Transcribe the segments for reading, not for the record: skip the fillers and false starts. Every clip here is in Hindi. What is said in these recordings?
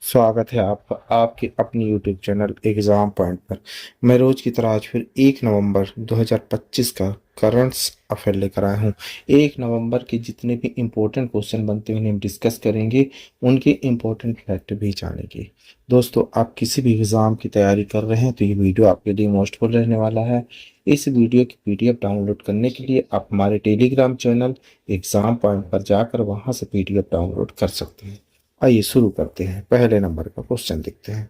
स्वागत है आपके अपनी यूट्यूब चैनल एग्जाम पॉइंट पर। मैं रोज की तरह आज फिर 1 नवंबर 2025 का करंट्स अफेयर लेकर आया हूँ। 1 नवंबर के जितने भी इम्पोर्टेंट क्वेश्चन बनते हैं उन्हें हम डिस्कस करेंगे, उनके इम्पोर्टेंट फैक्ट भी जानेंगे। दोस्तों, आप किसी भी एग्जाम की तैयारी कर रहे हैं तो ये वीडियो आपके लिए मोस्टफुल रहने वाला है। इस वीडियो की पीडीएफ डाउनलोड करने के लिए आप हमारे टेलीग्राम चैनल एग्जाम पॉइंट पर जाकर वहां से पीडीएफ डाउनलोड कर सकते हैं। आइए शुरू करते हैं। पहले नंबर का क्वेश्चन देखते हैं।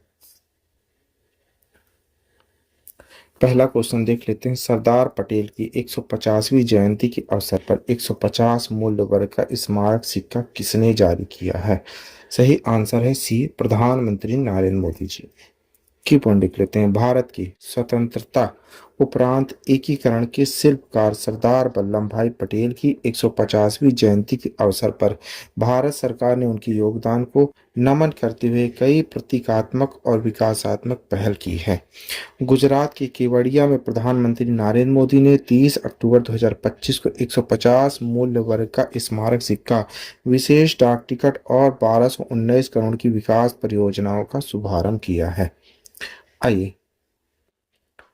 पहला क्वेश्चन देख लेते हैं। सरदार पटेल की 150वीं जयंती के अवसर पर 150 मूल्य वर्ग का स्मारक सिक्का किसने जारी किया है? सही आंसर है सी, प्रधानमंत्री नरेंद्र मोदी जी। की पॉइंट लिख लेते हैं। भारत की स्वतंत्रता उपरांत एकीकरण के शिल्पकार सरदार वल्लभ भाई पटेल की 150वीं जयंती के अवसर पर भारत सरकार ने उनके योगदान को नमन करते हुए कई प्रतीकात्मक और विकासात्मक पहल की है। गुजरात के केवड़िया में प्रधानमंत्री नरेंद्र मोदी ने 30 अक्टूबर 2025 को 150 मूल्य वर्ग का स्मारक सिक्का, विशेष डाक टिकट और 1219 करोड़ की विकास परियोजनाओं का शुभारंभ किया है। आइए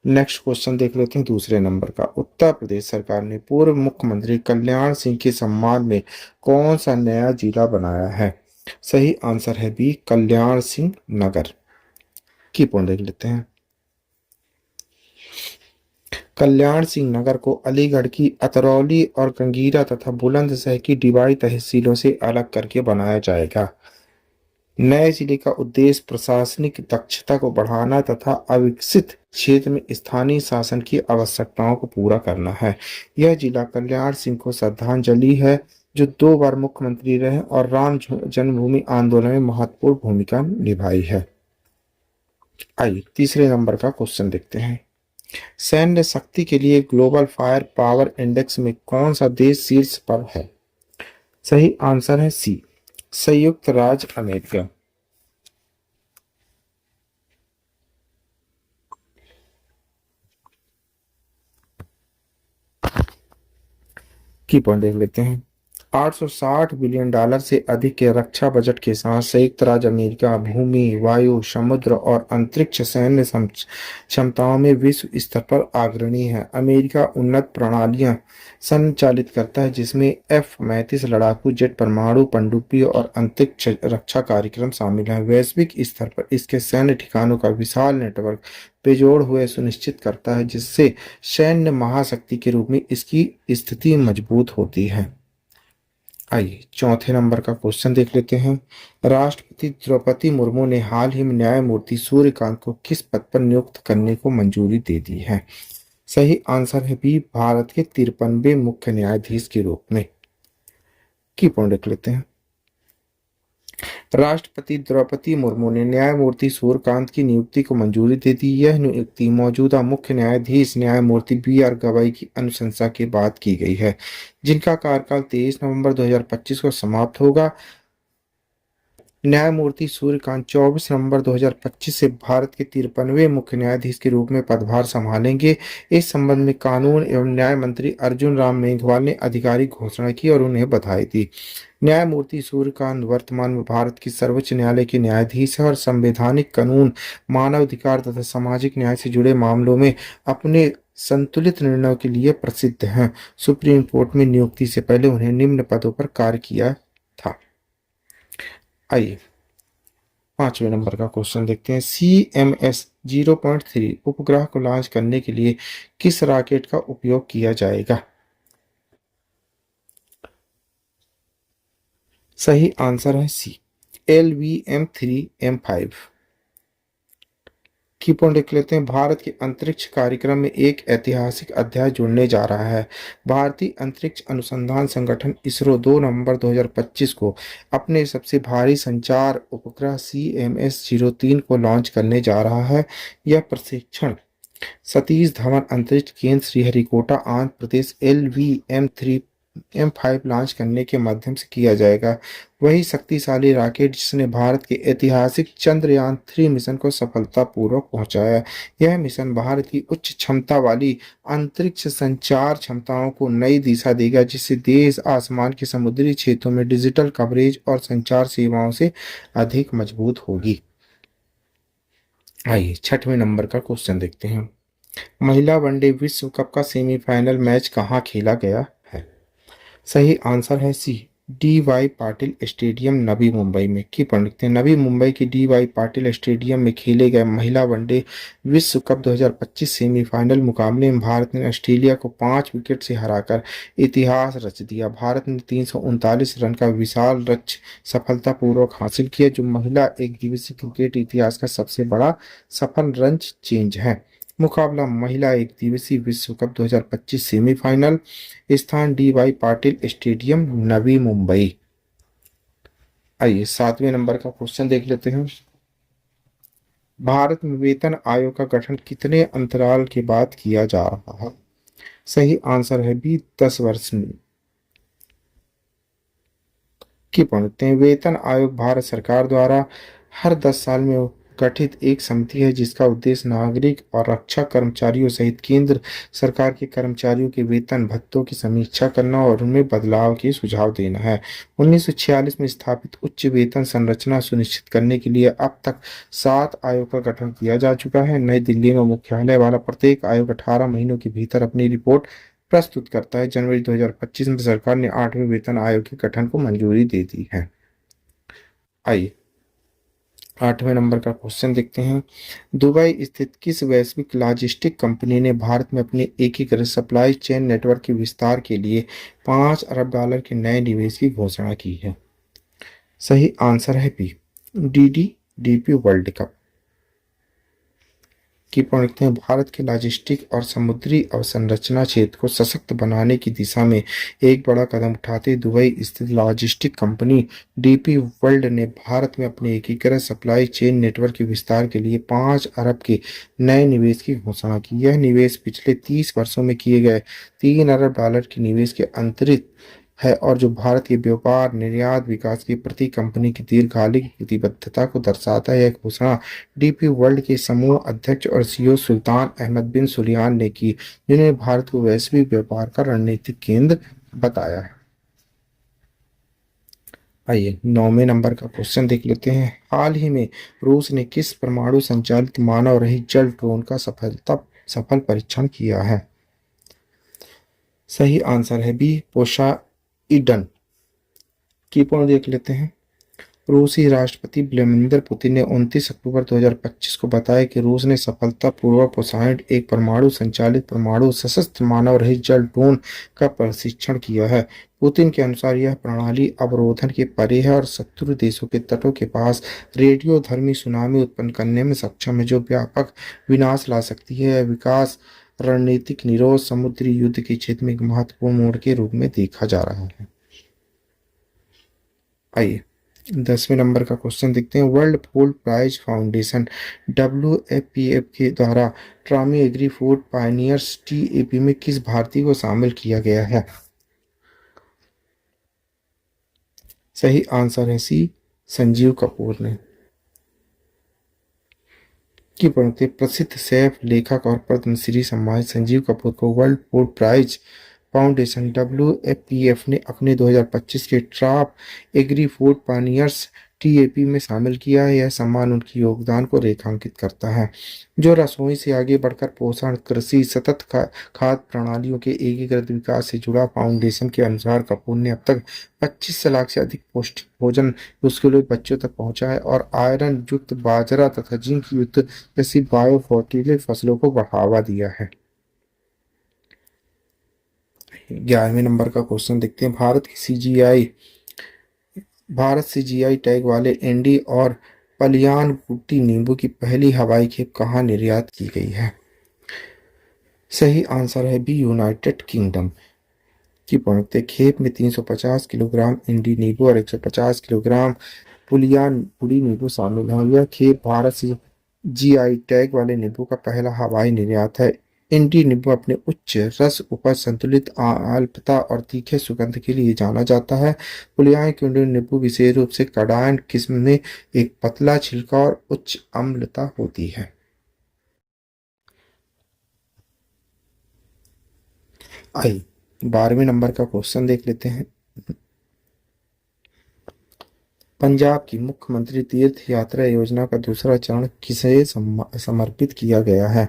नेक्स्ट क्वेश्चन देख लेते हैं। दूसरे नंबर का, उत्तर प्रदेश सरकार ने पूर्व मुख्यमंत्री कल्याण सिंह के सम्मान में कौन सा नया जिला बनाया है? सही आंसर है बी, कल्याण सिंह नगर। की पॉइंट देख लेते हैं। कल्याण सिंह नगर को अलीगढ़ की अतरौली और कंगीरा तथा बुलंदशहर की डिवाई तहसीलों से अलग करके बनाया जाएगा। नए जिले का उद्देश्य प्रशासनिक दक्षता को बढ़ाना तथा अविकसित क्षेत्र में स्थानीय शासन की आवश्यकताओं को पूरा करना है। यह जिला कल्याण सिंह को श्रद्धांजलि है, जो 2 बार मुख्यमंत्री रहे और राम जन्मभूमि आंदोलन में महत्वपूर्ण भूमिका निभाई है। आइए तीसरे नंबर का क्वेश्चन देखते हैं। सैन्य शक्ति के लिए ग्लोबल फायर पावर इंडेक्स में कौन सा देश शीर्ष पर है? सही आंसर है सी, संयुक्त राज्य अमेरिका। की पॉइंट देख लेते हैं। 860 बिलियन डॉलर से अधिक के रक्षा बजट के साथ संयुक्त राज्य अमेरिका भूमि, वायु, समुद्र और अंतरिक्ष सैन्य क्षमताओं में विश्व स्तर पर अग्रणी है। अमेरिका उन्नत प्रणालियां संचालित करता है, जिसमें F-35 लड़ाकू जेट, परमाणु पनडुब्बी और अंतरिक्ष रक्षा कार्यक्रम शामिल हैं। वैश्विक स्तर पर इसके सैन्य ठिकानों का विशाल नेटवर्क बेजोड़ हुए सुनिश्चित करता है, जिससे सैन्य महाशक्ति के रूप में इसकी स्थिति मजबूत होती है। आइए चौथे नंबर का क्वेश्चन देख लेते हैं। राष्ट्रपति द्रौपदी मुर्मू ने हाल ही में न्यायमूर्ति सूर्यकांत को किस पद पर नियुक्त करने को मंजूरी दे दी है? सही आंसर है बी, भारत के 53वें मुख्य न्यायाधीश के रूप में। की पॉइंट देख लेते हैं। राष्ट्रपति द्रौपदी मुर्मू ने न्यायमूर्ति सूर्यकांत की नियुक्ति को मंजूरी दे दी। यह नियुक्ति मौजूदा मुख्य न्यायाधीश न्यायमूर्ति B.R. गवाई की अनुशंसा के बाद की गई है, जिनका कार्यकाल 23 नवंबर 2025 को समाप्त होगा। न्यायमूर्ति सूर्यकांत 24 नवंबर 2025 से भारत के 53वें मुख्य न्यायाधीश के रूप में पदभार संभालेंगे। इस संबंध में कानून एवं न्याय मंत्री अर्जुन राम मेघवाल ने आधिकारिक घोषणा की और उन्हें बधाई दी। न्यायमूर्ति सूर्यकांत वर्तमान में भारत की सर्वोच्च न्यायालय के न्यायाधीश है और संवैधानिक कानून, मानवाधिकार तथा सामाजिक न्याय से जुड़े मामलों में अपने संतुलित निर्णयों के लिए प्रसिद्ध हैं। सुप्रीम कोर्ट में नियुक्ति से पहले उन्हें निम्न पदों पर कार्य किया था। आइए पांचवें नंबर का क्वेश्चन देखते हैं। CMS 0.3 उपग्रह को लॉन्च करने के लिए किस रॉकेट का उपयोग किया जाएगा? सही आंसर है सी, LVM-3M5। की पॉइंट देख लेते हैं। भारत के अंतरिक्ष कार्यक्रम में एक ऐतिहासिक अध्याय जुड़ने जा रहा है। भारतीय अंतरिक्ष अनुसंधान संगठन इसरो 2 नवंबर 2025 को अपने सबसे भारी संचार उपग्रह CMS-03 को लॉन्च करने जा रहा है। यह प्रशिक्षण सतीश धवन अंतरिक्ष केंद्र Sriharikota Andhra Pradesh LVM-3 M5 launch करने के माध्यम से किया जाएगा। वही शक्तिशाली रॉकेट जिसने भारत के ऐतिहासिक चंद्रयान-3 मिशन को सफलतापूर्वक पहुंचाया। यह मिशन भारत की उच्च क्षमता वाली अंतरिक्ष संचार क्षमताओं को नई दिशा देगा, जिससे देश आसमान के समुद्री क्षेत्रों में डिजिटल कवरेज और संचार सेवाओं से अधिक मजबूत होगी। आइए 6वें नंबर का क्वेश्चन देखते हैं। महिला वनडे विश्व कप का सेमीफाइनल मैच कहाँ खेला गया है? सही आंसर है सी, D Y Patil stadium Navi Mumbai में। की पढ़ लिखते हैं, नवी मुंबई के डी वाई पाटिल स्टेडियम में खेले गए महिला वनडे विश्व कप 2025 सेमीफाइनल मुकाबले में भारत ने ऑस्ट्रेलिया को 5 विकेट से हराकर इतिहास रच दिया। भारत ने 339 रन का विशाल लक्ष्य सफलतापूर्वक हासिल किया, जो महिला एक दिवसीय क्रिकेट इतिहास का सबसे बड़ा सफल रन चेंज है। मुकाबला महिला एक दिवसीय विश्व कप 2025 सेमीफाइनल, स्थान D Y Patil stadium Navi Mumbai. आइए 7वें नंबर का क्वेश्चन देख लेते हैं। भारत में वेतन आयोग का गठन कितने अंतराल के बाद किया जा रहा है? सही आंसर है बी, 10 वर्ष में। की पढ़ते हैं, वेतन आयोग भारत सरकार द्वारा हर 10 साल में गठित एक समिति है, जिसका उद्देश्य नागरिक और रक्षा कर्मचारियों सहित केंद्र सरकार के कर्मचारियों के वेतन भत्तों की समीक्षा करना और उनमें बदलाव के सुझाव देना है। 1946 में स्थापित उच्च वेतन संरचना सुनिश्चित करने के लिए अब तक 7 आयोग का गठन किया जा चुका है। नई दिल्ली में मुख्यालय वाला प्रत्येक आयोग 18 महीनों के भीतर अपनी रिपोर्ट प्रस्तुत करता है। जनवरी 2025 में सरकार ने 8वें वेतन आयोग के गठन को मंजूरी दे दी है। आइए 8वें नंबर का क्वेश्चन देखते हैं। दुबई स्थित किस वैश्विक लॉजिस्टिक कंपनी ने भारत में अपने एकीकृत सप्लाई चेन नेटवर्क के विस्तार के लिए $5 अरब के नए निवेश की घोषणा की है? सही आंसर है बी, डीडी वर्ल्ड कप। की पढ़ते हैं, भारत के लॉजिस्टिक और समुद्री अवसंरचना क्षेत्र को सशक्त बनाने की दिशा में एक बड़ा कदम उठाते दुबई स्थित लॉजिस्टिक कंपनी डीपी वर्ल्ड ने भारत में अपने एकीकृत सप्लाई चेन नेटवर्क के विस्तार के लिए 5 अरब के नए निवेश की घोषणा की। यह निवेश पिछले 30 वर्षों में किए गए $3 अरब के निवेश के अंतरित है और जो भारत के व्यापार निर्यात विकास के प्रति कंपनी की दीर्घकालिक प्रतिबद्धता को दर्शाता है। यह घोषणा डीपी वर्ल्ड के समूह अध्यक्ष और सीईओ सुल्तान अहमद बिन सुलेमान ने की, जिन्होंने भारत को वैश्विक व्यापार का रणनीतिक केंद्र बताया है। आइए 9वें नंबर का क्वेश्चन देख लेते हैं। हाल ही में रूस ने किस परमाणु संचालित मानव रहित जल ड्रोन का सफल परीक्षण किया है? सही आंसर है बी, पोसाइडन। की पूर्ण देख लेते हैं। रूसी राष्ट्रपति व्लादिमीर पुतिन ने 29 अक्टूबर 2025 को बताया कि रूस ने सफलतापूर्वक पोसाइडन, एक परमाणु संचालित परमाणु सशस्त्र मानव रहित जल ड्रोन का परीक्षण किया है। पुतिन के अनुसार यह प्रणाली अवरोधन के परे है और शत्रु देशों के तटों के पास रेडियोधर्मी सुनामी उत्पन्न करने में सक्षम है, जो व्यापक विनाश ला सकती है। यह विकास रणनीतिक निरोध समुद्री युद्ध के क्षेत्र में एक महत्वपूर्ण मोड़ के रूप में देखा जा रहा है। आइए 10वें नंबर का क्वेश्चन देखते हैं। World food prize foundation WFP के द्वारा ट्रामी एग्री फूड पायनियर्स TAP में किस भारतीय को शामिल किया गया है? सही आंसर है सी, संजीव कपूर ने। की पढ़ते प्रसिद्ध शेफ, लेखक और पद्मश्री सम्मानित संजीव कपूर को world food prize foundation WFPF ने अपने 2025 के top agri food pioneers TAP में शामिल किया है। यह सम्मान उनकी योगदान को रेखांकित करता है, जो रसोई से आगे बढ़कर पोषण, कृषि, सतत खाद्य प्रणालियों के एकीकृत विकास से जुड़ा। फाउंडेशन के अनुसार कपूर ने अब तक 25 लाख से अधिक पौष्टिक भोजन स्कूली बच्चों तक पहुंचाए और आयरन युक्त बाजरा तथा जिंक युक्त जैसी बायोफर्टिलाइजर फसलों को बढ़ावा दिया है। 11वें नंबर का क्वेश्चन देखते हैं। भारत से GI टैग वाले एंडी और पलियान बूटी नींबू की पहली हवाई खेप कहाँ निर्यात की गई है? सही आंसर है बी, यूनाइटेड किंगडम। की पहुंचते खेप में 350 किलोग्राम इंडी नींबू और 150 किलोग्राम पुलियान बूटी नींबू शामिल है। यह खेप भारत से GI टैग वाले नींबू का पहला हवाई निर्यात है। इंडी नींबू अपने उच्च रस, उपज, संतुलित अल्पता और तीखे सुगंध के लिए जाना जाता है। पुलियाई क्योंडो नींबू विशेष रूप से कड़ायन किस्म में एक पतला छिलका और उच्च अम्लता होती है। आइए 12वें नंबर का क्वेश्चन देख लेते हैं। पंजाब की मुख्यमंत्री तीर्थ यात्रा योजना का दूसरा चरण किसे समर्पित किया गया है?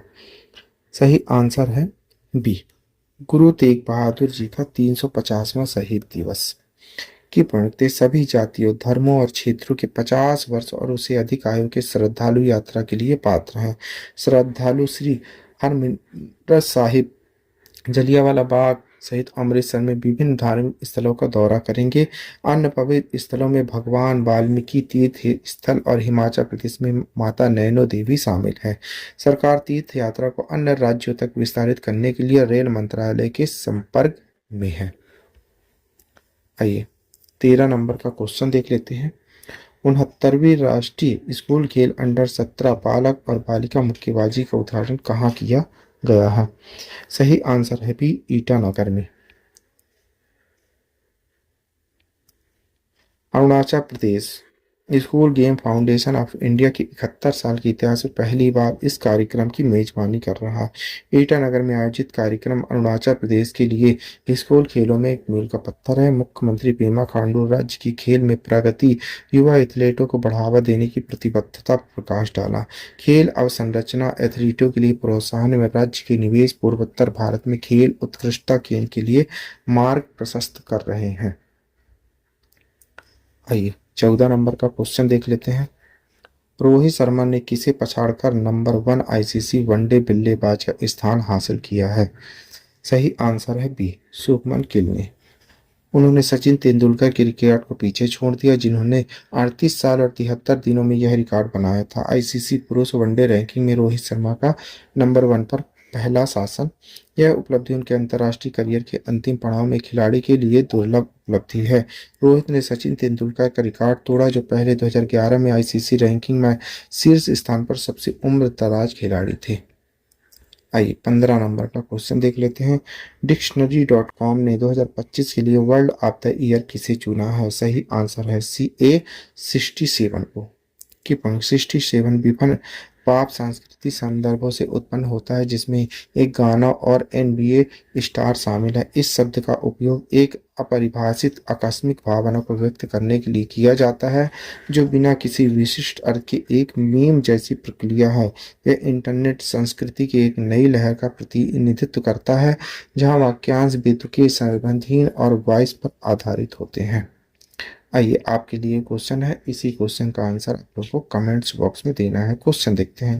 सही आंसर है बी, गुरु तेग बहादुर जी का 350वां शहीद दिवस की पुण्यतिथि सभी जातियों, धर्मों और क्षेत्रों के 50 वर्ष और उससे अधिक आयु के श्रद्धालु यात्रा के लिए पात्र हैं। श्रद्धालु श्री हरमंदिर साहिब, जलियांवाला बाग सहित अमृतसर में विभिन्न धार्मिक स्थलों का दौरा करेंगे। अन्य पवित्र स्थलों में भगवान वाल्मीकि तीर्थ स्थल और हिमाचल प्रदेश में माता नैनो देवी शामिल है। सरकार तीर्थ यात्रा को अन्य राज्यों तक विस्तारित करने के लिए रेल मंत्रालय के संपर्क में है। आइए 13 नंबर का क्वेश्चन देख लेते हैं। 69वीं राष्ट्रीय स्कूल खेल अंडर 17 बालक और बालिका मुक्केबाजी का उद्घाटन कहाँ किया गया है? सही आंसर है बी, ईटानगर में। Arunachal Pradesh school game foundation of India के 71 साल के इतिहास में पहली बार इस कार्यक्रम की मेजबानी कर रहा है। ईटानगर में आयोजित कार्यक्रम अरुणाचल प्रदेश के लिए स्कूल खेलों में एक मील का पत्थर है। मुख्यमंत्री पेमा खांडू राज्य की खेल में प्रगति, युवा एथलीटों को बढ़ावा देने की प्रतिबद्धता पर प्रकाश डाला। खेल अवसंरचना, एथलीटों के लिए प्रोत्साहन में राज्य के निवेश पूर्वोत्तर भारत में खेल उत्कृष्टता के लिए मार्ग प्रशस्त कर रहे हैं। आइए 14 नंबर का क्वेश्चन देख लेते हैं। रोहित शर्मा ने किसे पछाड़कर नंबर 1 आईसीसी वनडे बल्लेबाज का स्थान हासिल किया है? सही आंसर है बी, शुभमन गिल ने। उन्होंने सचिन तेंदुलकर के रिकॉर्ड को पीछे छोड़ दिया, जिन्होंने 38 साल और 73 दिनों में यह रिकॉर्ड बनाया था। आईसीसी पुरुष वनडे रैंकिंग में रोहित शर्मा का नंबर 1 पर पहला शासन। यह उपलब्धि उनके अंतर्राष्ट्रीय करियर के अंतिम पड़ाव में खिलाड़ी के लिए दुर्लभ उपलब्धि है। रोहित ने सचिन तेंदुलकर का रिकॉर्ड तोड़ा, जो पहले 2011 में आईसीसी रैंकिंग में शीर्ष स्थान पर सबसे उम्र दराज खिलाड़ी थे। आइए 15 नंबर का क्वेश्चन देख लेते हैं। डिक्शनरी.com ने 2025 के लिए वर्ल्ड ऑफ द ईयर किसे चुना है? सही आंसर है सी, ए 67 को। कि 67 विभिन्न पॉप सांस्कृतिक संदर्भों से उत्पन्न होता है, जिसमें एक गाना और एनबीए स्टार शामिल है। इस शब्द का उपयोग एक अपरिभाषित आकस्मिक भावना को व्यक्त करने के लिए किया जाता है, जो बिना किसी विशिष्ट अर्थ के एक मीम जैसी प्रक्रिया है। यह इंटरनेट संस्कृति की एक नई लहर का प्रतिनिधित्व करता है, जहां वाक्यांश बेतुके, संबंधहीन और वॉइस पर आधारित होते हैं। आइए आपके लिए क्वेश्चन है, इसी क्वेश्चन का आंसर आप लोगों को कमेंट्स बॉक्स में देना है। क्वेश्चन देखते हैं।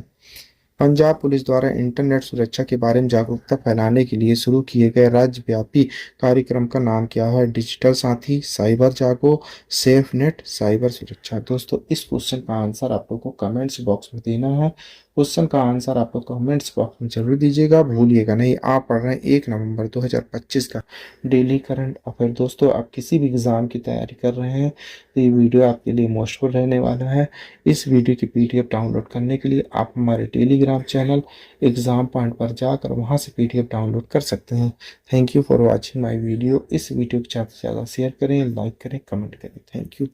पंजाब पुलिस द्वारा इंटरनेट सुरक्षा के बारे में जागरूकता फैलाने के लिए शुरू किए गए राज्यव्यापी कार्यक्रम का नाम क्या है? डिजिटल साथी, साइबर जागो, सेफ नेट, साइबर सुरक्षा। दोस्तों इस क्वेश्चन का आंसर आप लोग को कमेंट्स बॉक्स में देना है। क्वेश्चन का आंसर आप लोग कमेंट्स बॉक्स में जरूर दीजिएगा, भूलिएगा नहीं। आप पढ़ रहे हैं 1 नवंबर 2025 का डेली करंट अफेयर। दोस्तों आप किसी भी एग्जाम की तैयारी कर रहे हैं तो ये वीडियो आपके लिए मोस्टफुल रहने वाला है। इस वीडियो की पीडीएफ डाउनलोड करने के लिए आप हमारे टेलीग्राम चैनल एग्जाम पॉइंट पर जाकर वहां से पीडीएफ डाउनलोड कर सकते हैं। Thank you for watching my video. इस वीडियो को ज़्यादा से ज़्यादा शेयर करें, लाइक करें, कमेंट करें। Thank you.